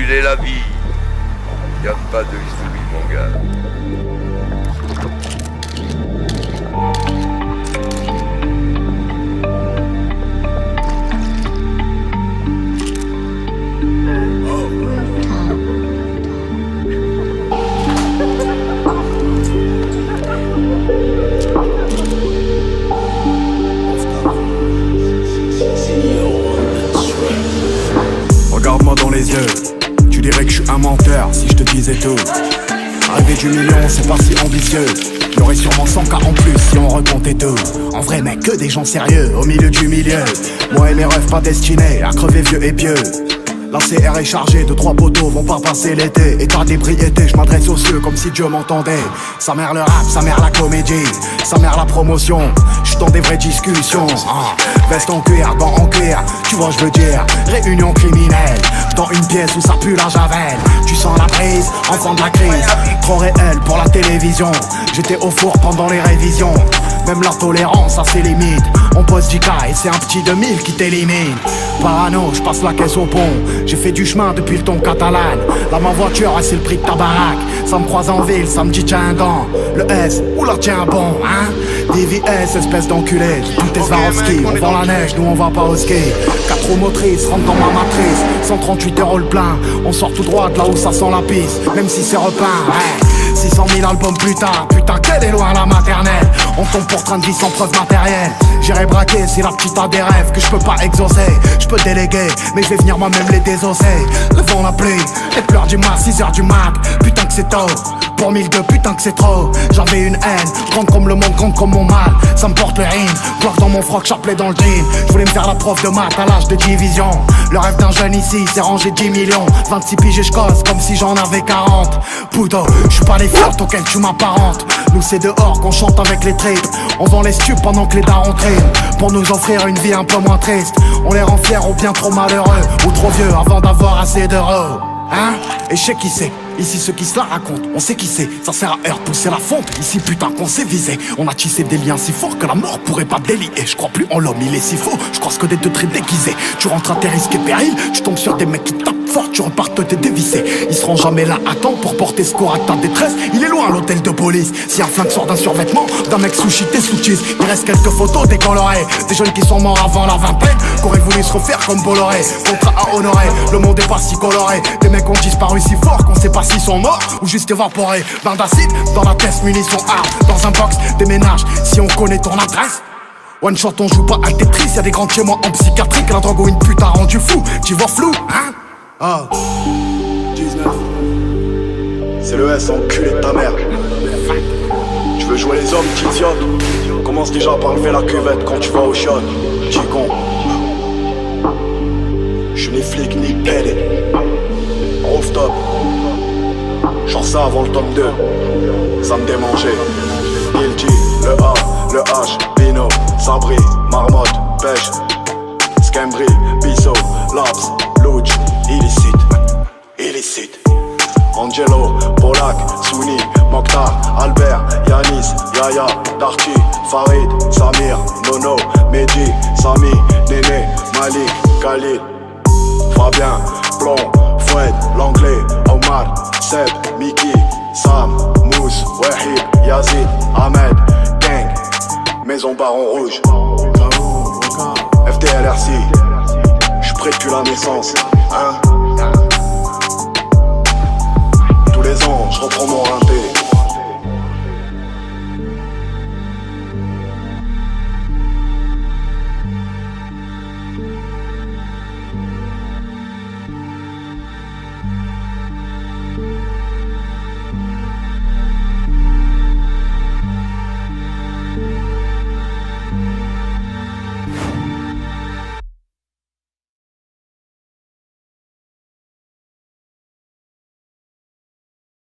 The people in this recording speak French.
simuler la vie. Y a pas de history, mon gars. Regarde-moi dans les yeux, tu dirais que je suis un menteur si je te disais tout. Arriver du million, c'est pas si ambitieux. Y'aurait sûrement 100K en plus si on recomptait tout. En vrai mec, que des gens sérieux au milieu du milieu. Moi et mes rêves pas destinés à crever vieux et pieux. La CR est chargée, 2-3 poteaux vont pas passer l'été. État d'ébriété, je m'adresse aux cieux comme si Dieu m'entendait. Sa mère le rap, sa mère la comédie, sa mère la promotion. J'suis dans des vraies discussions. Veste en cuir, banc en cuir, tu vois je veux dire. Réunion criminelle, dans une pièce où ça pue la javel. Tu sens la prise, enfant de la crise. Trop réel pour la télévision. J'étais au four pendant les révisions. Même la tolérance a ses limites. On pose 10K et c'est un petit 2000 qui t'élimine. Parano, je passe la caisse au pont. J'ai fait du chemin depuis le ton catalan. Là ma voiture, c'est le prix de ta baraque. Ça me croise en ville, ça me dit tiens un dent. Le S, oula tiens bon, hein. DVS, espèce d'enculé. Tout est Swarovski, on vend la neige, nous on va pas au ski. 4 roues motrices, rentre dans ma matrice. 138 € le plein, on sort tout droit de là où ça sent la pisse. Même si c'est repeint, ouais. 600 000 albums plus tard, putain qu'elle est loin la maternelle. On tombe pour train de vie sans preuve matérielle. J'irai braquer si la petite a des rêves que je peux pas exaucer. Je peux déléguer, mais je vais venir moi-même les désosser. Le vent, la pluie, les pleurs du mat, 6h du mat. Putain que c'est tôt, pour 1002, putain que c'est trop. J'avais une haine, grande comme le monde, grande comme mon mal. Ça me porte le rime, gloire dans mon froc, chapelet dans le jean. Je voulais me faire la prof de maths à l'âge de division. Le rêve d'un jeune ici, c'est ranger 10 millions. 26 piges et je cause comme si j'en avais 40. Poudo, je suis pas les flirts auxquels tu m'apparentes. Nous c'est dehors qu'on chante avec les tripes. On vend les stupes pendant que les darons triment. Pour nous offrir une vie un peu moins triste. On les rend fiers ou bien trop malheureux, ou trop vieux avant d'avoir assez d'euros. Hein? Et je sais qui c'est. Ici ceux qui se la racontent, on sait qui c'est. Ça sert à heurter, pousser la fonte. Ici putain qu'on s'est visé. On a tissé des liens si forts que la mort pourrait pas délier. Je crois plus en l'homme, il est si faux. Je croise que des deux traits déguisés. Tu rentres à tes risques et périls. Tu tombes sur des mecs qui tapent fort. Tu repartes t'es dévissé. Ils seront jamais là à temps pour porter secours à ta détresse. Il est loin l'hôtel de police. Si un flingue sort d'un survêtement, d'un mec sushi t'es sous cheese. Il reste quelques photos décolorées. Des jeunes qui sont morts avant la vingtaine, qu'auraient voulu se refaire comme Bolloré. Contrat à honorer, le monde est pas si coloré. Des mecs ont disparu si fort qu'on sait pas s'ils sont morts ou juste évaporés. Bain d'acide dans la tête, munitions armes. Dans un box, déménage si on connaît ton adresse. One shot on joue pas à Tetris. Y'a des grands chez moi en psychiatrique. La drogue ou une pute a rendu fou. Tu vois flou, hein? Oh 19. C'est le S, enculé de ta mère. Tu veux jouer les hommes, petit idiote? Commence déjà par lever la cuvette quand tu vas au shot. Petit con. J'suis ni flic ni pédé. Rooftop. Genre ça avant le tome 2. Ça me démangeait. Guilty, le A, le H, Pino, Sabri, Marmotte, Pêche, Scambri, Bisso, Labs, Louch, illicite. Angelo, Polak, Souni, Mokhtar, Albert, Yanis, Yaya, Darty, Farid, Samir, Nono, Mehdi, Sami, Néné, Malik, Khalid, Fabien, Plomb, Foued, Langlais, Omar, Seb, Miki, Sam, Mousse, Wahid, Yazid, Ahmed, Gang, Maison Baron Rouge, FDLRC, j'suis prêt depuis la naissance, hein.